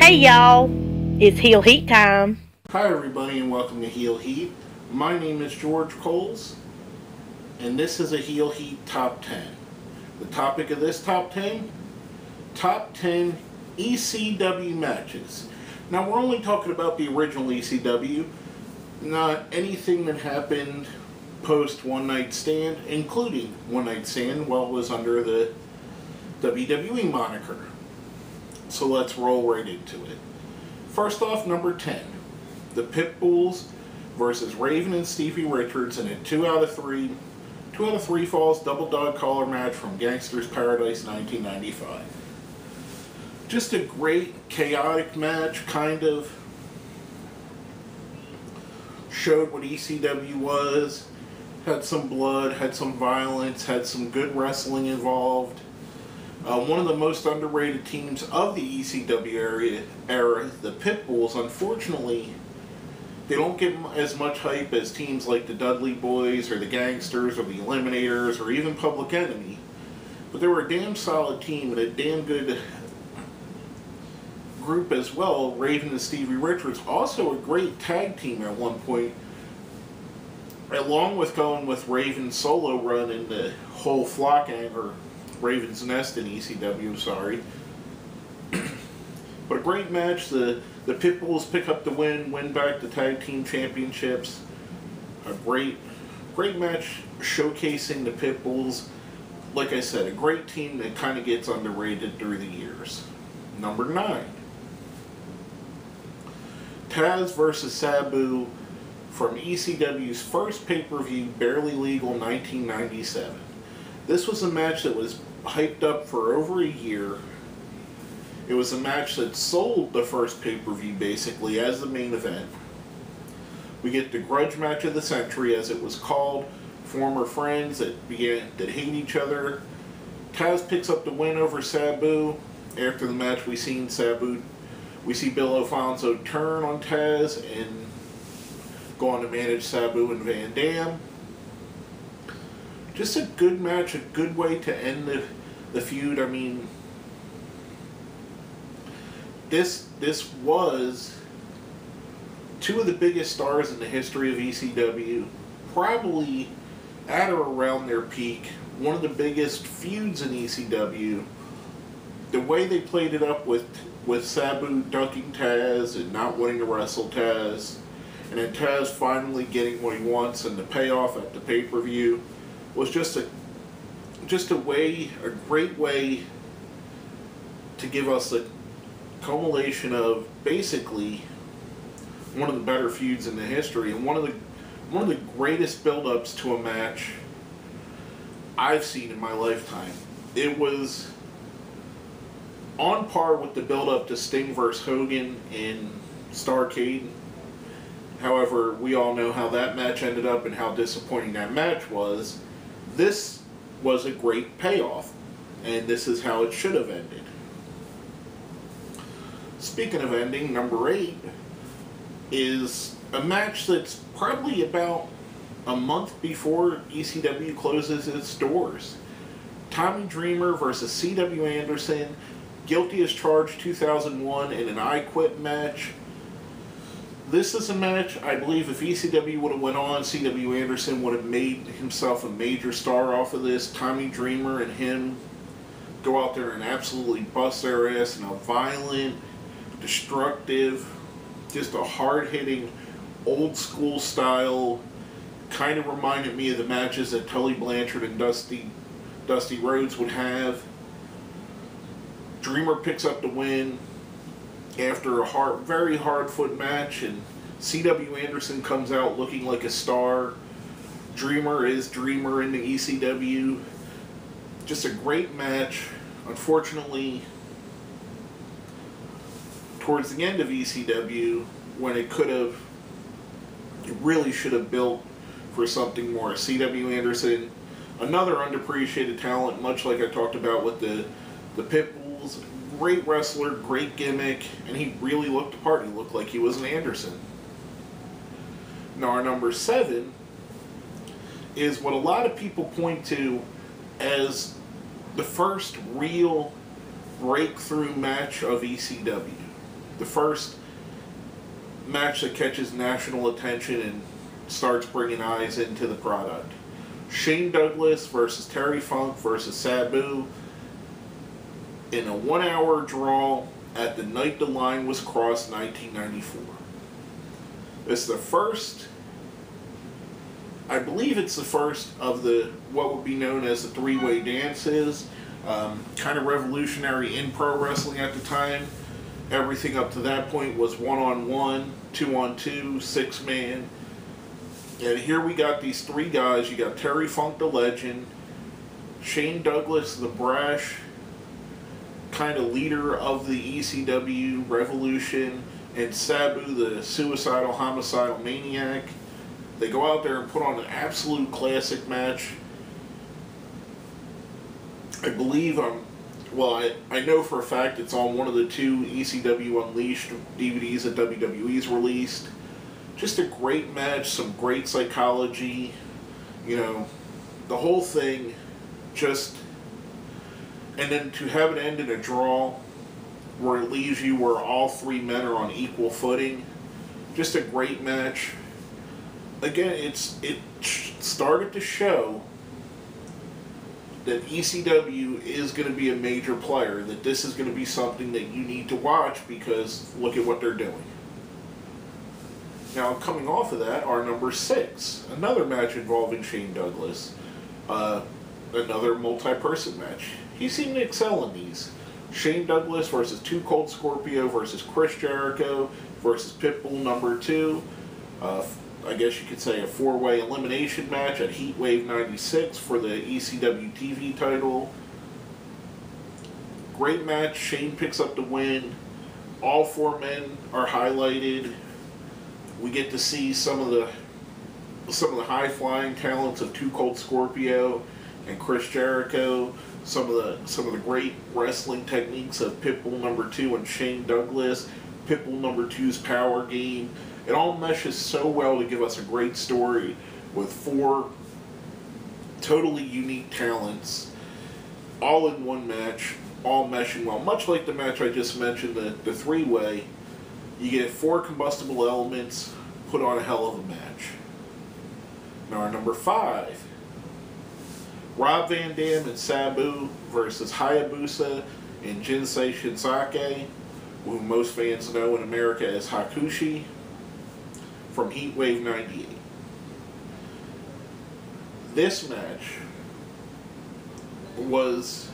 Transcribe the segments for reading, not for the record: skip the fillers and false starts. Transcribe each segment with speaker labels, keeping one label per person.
Speaker 1: Hey y'all, it's Heel Heat time.
Speaker 2: Hi everybody and welcome to Heel Heat. My name is George Coles and this is a Heel Heat Top 10. The topic of this Top 10? Top 10 ECW matches. Now we're only talking about the original ECW, not anything that happened post One Night Stand, including One Night Stand while it was under the WWE moniker. So let's roll right into it. First off, number 10. The Pitbulls versus Raven and Stevie Richards in a 2 out of 3 falls double dog collar match from Gangster's Paradise 1995. Just a great chaotic match, kind of showed what ECW was, had some blood, had some violence, had some good wrestling involved. One of the most underrated teams of the ECW era, the Pitbulls, unfortunately, they don't get as much hype as teams like the Dudley Boys or the Gangsters or the Eliminators or even Public Enemy. But they were a damn solid team and a damn good group as well. Raven and Stevie Richards, also a great tag team at one point, along with going with Raven's solo run in the whole Flock or Raven's Nest in ECW, sorry. But a great match. The Pitbulls pick up the win back the tag team championships. A great match showcasing the Pitbulls. Like I said, a great team that kind of gets underrated through the years. Number 9. Taz versus Sabu from ECW's first pay-per-view, Barely Legal, 1997. This was a match that was hyped up for over a year. It was a match that sold the first pay-per-view basically as the main event. We get the grudge match of the century, as it was called. Former friends that hate each other. Taz picks up the win over Sabu. After the match, we see Bill Alfonso turn on Taz and go on to manage Sabu and Van Dam. Just a good match, a good way to end the feud. I mean, this was two of the biggest stars in the history of ECW, probably at or around their peak. One of the biggest feuds in ECW. The way they played it up with Sabu ducking Taz and not wanting to wrestle Taz, and then Taz finally getting what he wants, and the payoff at the pay-per-view was just a great way to give us a culmination of basically one of the better feuds in the history, and one of the greatest build-ups to a match I've seen in my lifetime. It was on par with the build-up to Sting vs. Hogan in Starrcade. However, we all know how that match ended up and how disappointing that match was. This was a great payoff, and this is how it should have ended. Speaking of ending, number 8 is a match that's probably about a month before ECW closes its doors. Tommy Dreamer versus C.W. Anderson, guilty as charged 2001 in an I Quit match. This is a match, I believe, if ECW would have went on, C.W. Anderson would have made himself a major star off of this. Tommy Dreamer and him go out there and absolutely bust their ass in a violent, destructive, just a hard-hitting, old-school style. Kind of reminded me of the matches that Tully Blanchard and Dusty Rhodes would have. Dreamer picks up the win after a very hard-fought match, and C.W. Anderson comes out looking like a star. Dreamer is Dreamer in the ECW. Just a great match. Unfortunately, towards the end of ECW, when it really should have built for something more. C.W. Anderson, another underappreciated talent, much like I talked about with the Pitbulls. Great wrestler, great gimmick, and he really looked the part. He looked like he was an Anderson. Now our number 7 is what a lot of people point to as the first real breakthrough match of ECW. the first match that catches national attention and starts bringing eyes into the product. Shane Douglas versus Terry Funk versus Sabu in a 1-hour draw at the night the line was crossed, 1994. It's the first, I believe it's the first of the what would be known as the three-way dances, kind of revolutionary in pro wrestling at the time. Everything up to that point was 1-on-1, 2-on-2, 6-man. And here we got these three guys. You got Terry Funk, the legend, Shane Douglas, the brash kind of leader of the ECW revolution, and Sabu, the suicidal, homicidal maniac. They go out there and put on an absolute classic match. I believe, I know for a fact it's on one of the 2 ECW Unleashed DVDs that WWE's released. Just a great match, some great psychology, the whole thing just, and then to have it end in a draw where it leaves you where all 3 men are on equal footing, just a great match. Again, it started to show that ECW is going to be a major player, that this is going to be something that you need to watch because look at what they're doing. Now, coming off of that, our number 6, another match involving Shane Douglas, another multi-person match. He seemed to excel in these. Shane Douglas versus 2 Cold Scorpio versus Chris Jericho versus Pitbull number 2. I guess you could say a 4-way elimination match at Heatwave 96 for the ECW TV title. Great match. Shane picks up the win. All 4 men are highlighted. We get to see some of the high-flying talents of 2 Cold Scorpio and Chris Jericho. Some of the great wrestling techniques of Pitbull number 2 and Shane Douglas. Pitbull number 2's power game. It all meshes so well to give us a great story with 4 totally unique talents, all in one match, all meshing well. Much like the match I just mentioned, the 3-way, you get 4 combustible elements, put on a hell of a match. Now our number 5, Rob Van Dam and Sabu versus Hayabusa and Jinsei Shinzake, who most fans know in America as Hakushi, from Heatwave 98. This match was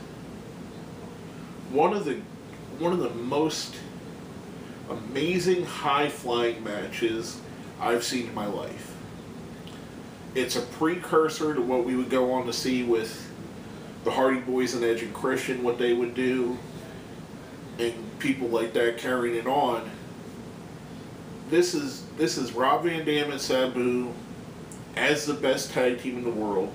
Speaker 2: one of the most amazing high-flying matches I've seen in my life. It's a precursor to what we would go on to see with the Hardy Boys and Edge and Christian, what they would do, and people like that carrying it on. This is Rob Van Dam and Sabu as the best tag team in the world,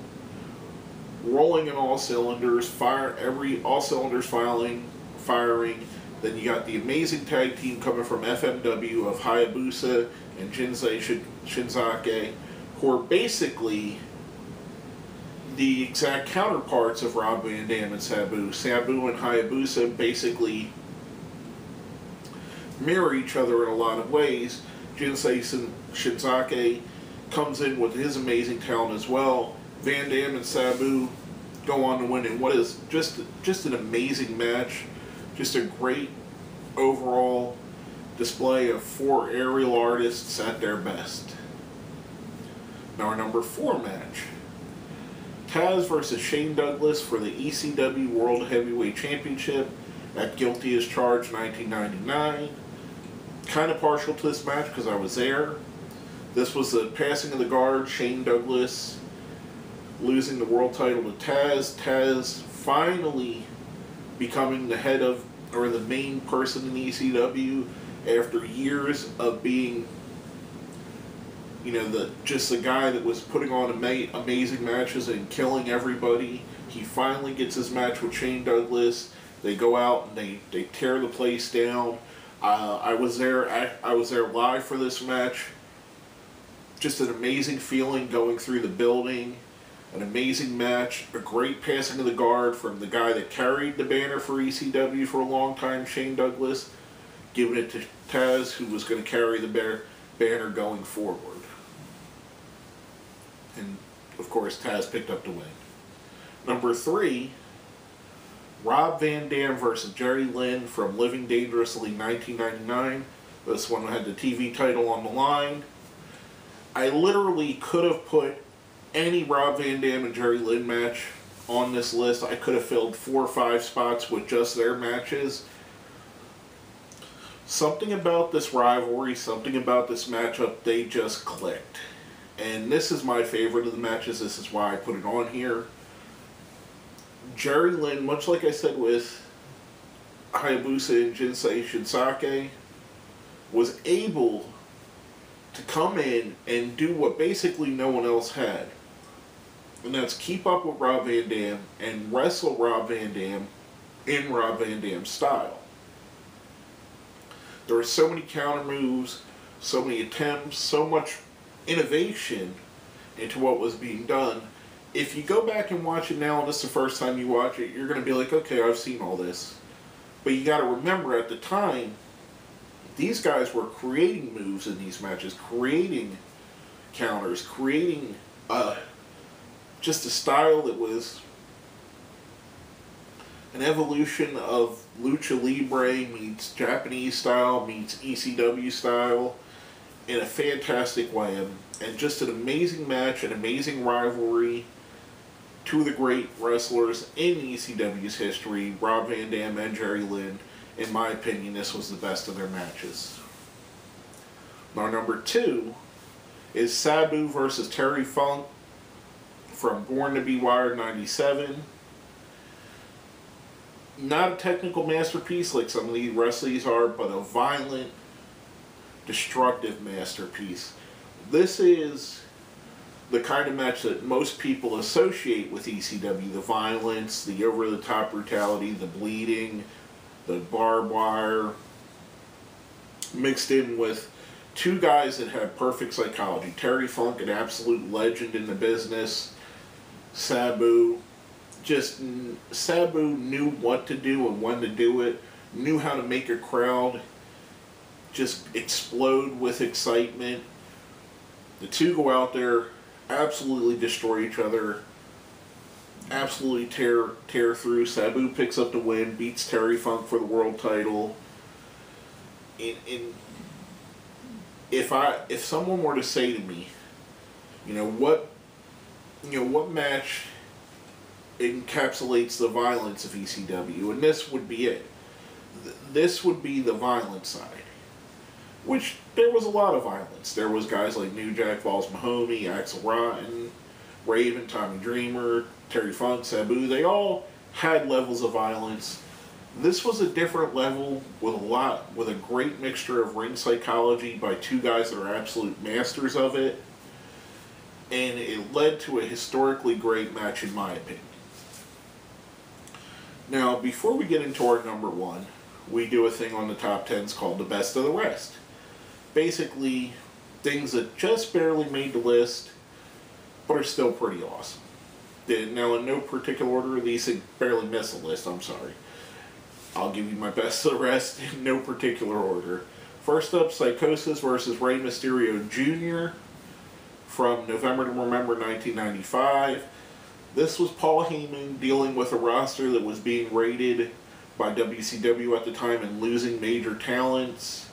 Speaker 2: rolling in all cylinders, all cylinders firing. Then you got the amazing tag team coming from FMW of Hayabusa and Jinsei Shinzake, who are basically the exact counterparts of Rob Van Dam and Sabu. Sabu and Hayabusa basically mirror each other in a lot of ways. Jinsei Shinzake comes in with his amazing talent as well. Van Dam and Sabu go on to win in what is just an amazing match. Just a great overall display of 4 aerial artists at their best. Now our number 4 match, Taz versus Shane Douglas for the ECW World Heavyweight Championship at Guilty as Charged 1999. Kind of partial to this match because I was there. This was the passing of the guard, Shane Douglas losing the world title to Taz. Taz finally becoming the head of, or the main person in ECW after years of being, just the guy that was putting on amazing matches and killing everybody. He finally gets his match with Shane Douglas. They go out and they tear the place down. I was there live for this match. Just an amazing feeling going through the building. An amazing match. A great passing of the guard from the guy that carried the banner for ECW for a long time, Shane Douglas. giving it to Taz, who was going to carry the banner going forward. And, of course, Taz picked up the win. Number 3, Rob Van Dam versus Jerry Lynn from Living Dangerously 1999. This one had the TV title on the line. I literally could have put any Rob Van Dam and Jerry Lynn match on this list. I could have filled 4 or 5 spots with just their matches. Something about this rivalry, something about this matchup, they just clicked. And this is my favorite of the matches. This is why I put it on here. Jerry Lynn, much like I said with Hayabusa and Jinsei Shinsake, was able to come in and do what basically no one else had. And that's keep up with Rob Van Dam and wrestle Rob Van Dam in Rob Van Dam's style. There were so many counter moves, so many attempts, so much innovation into what was being done. If you go back and watch it now, and this is the first time you watch it, you're going to be like, okay, I've seen all this. But you got to remember, at the time, these guys were creating moves in these matches, creating counters, creating just a style that was an evolution of Lucha Libre meets Japanese style meets ECW style in a fantastic way. And just an amazing match, an amazing rivalry. Two of the great wrestlers in ECW's history, Rob Van Dam and Jerry Lynn. In my opinion, this was the best of their matches. Now, number 2 is Sabu versus Terry Funk from Born to Be Wired 97. Not a technical masterpiece like some of these wrestlers are, but a violent, destructive masterpiece. This is the kind of match that most people associate with ECW. The violence, the over-the-top brutality, the bleeding, the barbed wire, mixed in with 2 guys that have perfect psychology. Terry Funk, an absolute legend in the business. Sabu. Sabu knew what to do and when to do it. Knew how to make a crowd just explode with excitement. The 2 go out there, absolutely destroy each other, absolutely tear through. Sabu picks up the win, beats Terry Funk for the world title. If someone were to say to me, what match encapsulates the violence of ECW, and this would be it. This would be the violent side. Which, there was a lot of violence. There was guys like New Jack, Balls Mahoney, Axl Rotten, Raven, Tommy Dreamer, Terry Funk, Sabu. They all had levels of violence. This was a different level with a great mixture of ring psychology by 2 guys that are absolute masters of it. And it led to a historically great match, in my opinion. Now, before we get into our number 1, we do a thing on the top 10s called the best of the rest. Basically, things that just barely made the list, but are still pretty awesome. Now, in no particular order, these things barely miss the list, I'm sorry. I'll give you my best of the rest in no particular order. First up, Psychosis versus Rey Mysterio Jr. from November to Remember 1995. This was Paul Heyman dealing with a roster that was being raided by WCW at the time and losing major talents.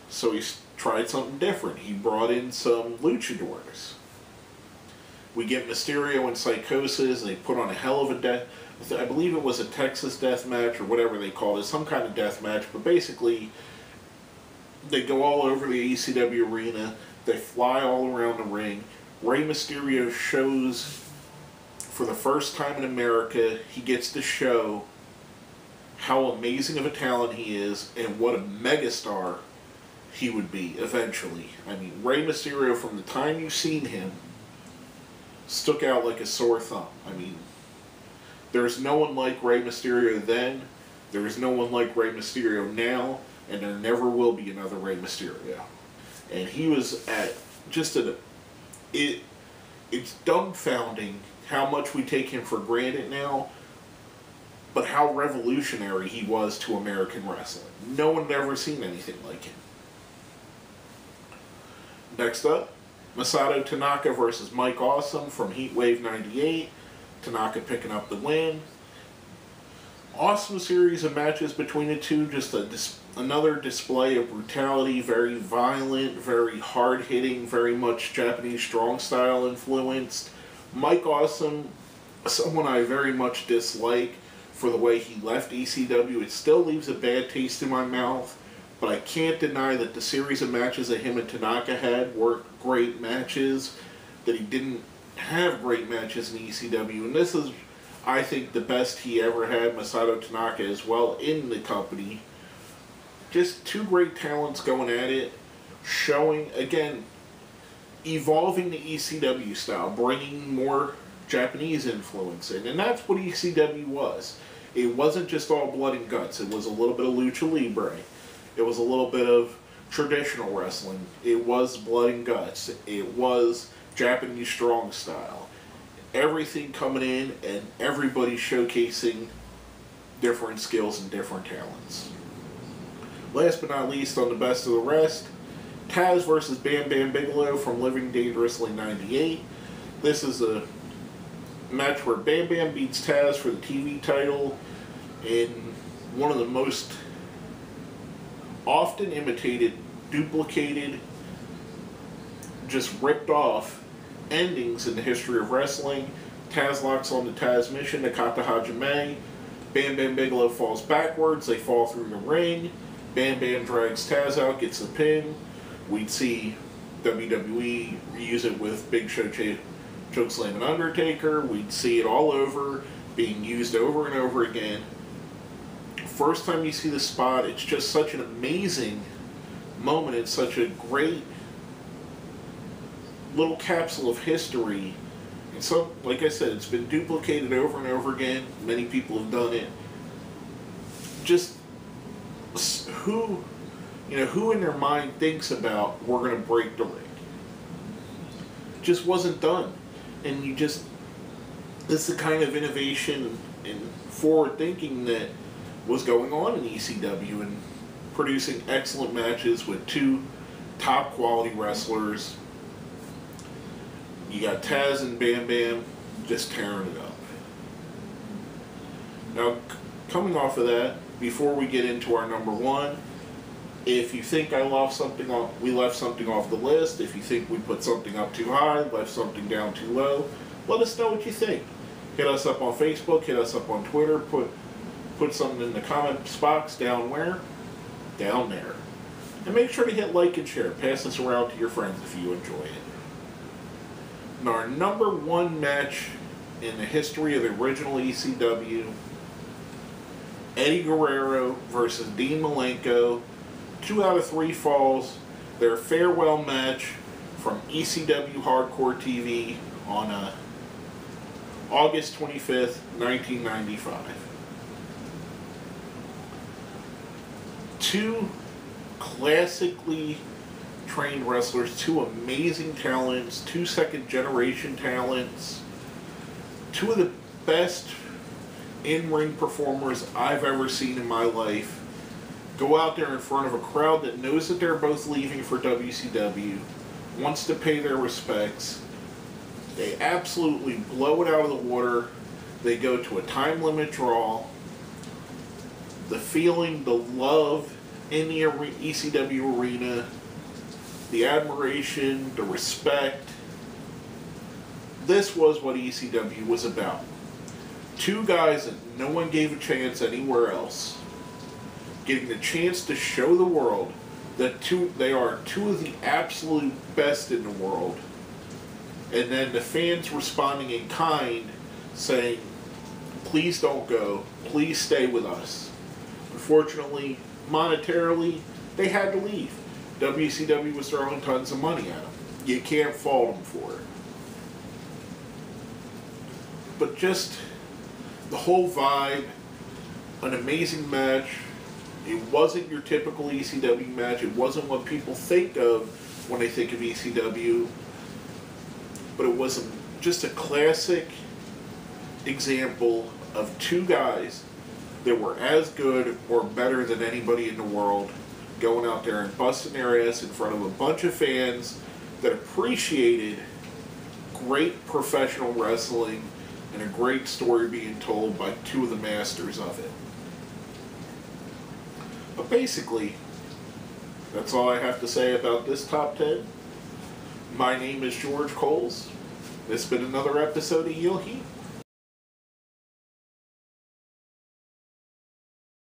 Speaker 2: So he tried something different. He brought in some luchadors. We get Mysterio and Psychosis. They put on a hell of a death. I believe it was a Texas death match or whatever they called it. Some kind of death match. But basically, they go all over the ECW arena. They fly all around the ring. Rey Mysterio shows, for the first time in America, he gets to show how amazing of a talent he is and what a megastar he would be eventually. I mean, Rey Mysterio, from the time you've seen him, stuck out like a sore thumb. I mean, there's no one like Rey Mysterio then, there's no one like Rey Mysterio now, and there never will be another Rey Mysterio. And he was at just it's dumbfounding how much we take him for granted now, but how revolutionary he was to American wrestling. No one had ever seen anything like him. Next up, Masato Tanaka versus Mike Awesome from Heatwave 98. Tanaka picking up the win. Awesome series of matches between the two. Just another display of brutality. Very violent, very hard-hitting, very much Japanese strong style influenced. Mike Awesome, someone I very much dislike for the way he left ECW. It still leaves a bad taste in my mouth, but I can't deny that the series of matches that him and Tanaka had were great matches, that he didn't have great matches in ECW, and this is, I think, the best he ever had, Masato Tanaka as well, in the company. Just two great talents going at it, showing, again, evolving the ECW style, bringing more Japanese influence in, and that's what ECW was. It wasn't just all blood and guts. It was a little bit of lucha libre. It was a little bit of traditional wrestling. It was blood and guts. It was Japanese strong style. Everything coming in and everybody showcasing different skills and different talents. Last but not least, on the best of the rest, Taz versus Bam Bam Bigelow from Living Dangerously 98. This is a match where Bam Bam beats Taz for the TV title in one of the most often imitated, duplicated, just ripped off endings in the history of wrestling. Taz locks on the Taz mission to Kata Hajime. Bam Bam Bigelow falls backwards. They fall through the ring. Bam Bam drags Taz out, gets the pin. We'd see WWE use it with Big Show chokeslam and Undertaker. We'd see it all over, being used over and over again. First time you see the spot, it's just such an amazing moment. It's such a great little capsule of history. And so, like I said, it's been duplicated over and over again. Many people have done it. Just who in their mind thinks about, we're going to break the ring? Just wasn't done. And this is the kind of innovation and forward thinking that was going on in ECW, and producing excellent matches with two top quality wrestlers. You got Taz and Bam Bam just tearing it up. Now, coming off of that, before we get into our number one, if you think we left something off the list, if you think we put something up too high, left something down too low, let us know what you think. Hit us up on Facebook, hit us up on Twitter, put something in the comments box down where? Down there. And make sure to hit like and share. Pass this around to your friends if you enjoy it. And our number one match in the history of the original ECW, Eddie Guerrero versus Dean Malenko. 2 out of 3 falls. Their farewell match from ECW Hardcore TV on August 25th, 1995. Two classically trained wrestlers, two amazing talents, 2 second-generation talents, 2 of the best in-ring performers I've ever seen in my life. Go out there in front of a crowd that knows that they're both leaving for WCW, wants to pay their respects. They absolutely blow it out of the water. They go to a time limit draw. The feeling, the love in the ECW arena, the admiration, the respect. This was what ECW was about. 2 guys that no one gave a chance anywhere else, getting the chance to show the world that they are 2 of the absolute best in the world. And then the fans responding in kind, saying, please don't go, please stay with us. Unfortunately, monetarily, they had to leave. WCW was throwing tons of money at them. You can't fault them for it. But just the whole vibe, an amazing match. It wasn't your typical ECW match. It wasn't what people think of when they think of ECW. But it was just a classic example of 2 guys that were as good or better than anybody in the world, going out there and busting their ass in front of a bunch of fans that appreciated great professional wrestling and a great story being told by two of the masters of it. But basically, that's all I have to say about this top 10. My name is George Coles. This has been another episode of Heel Heat.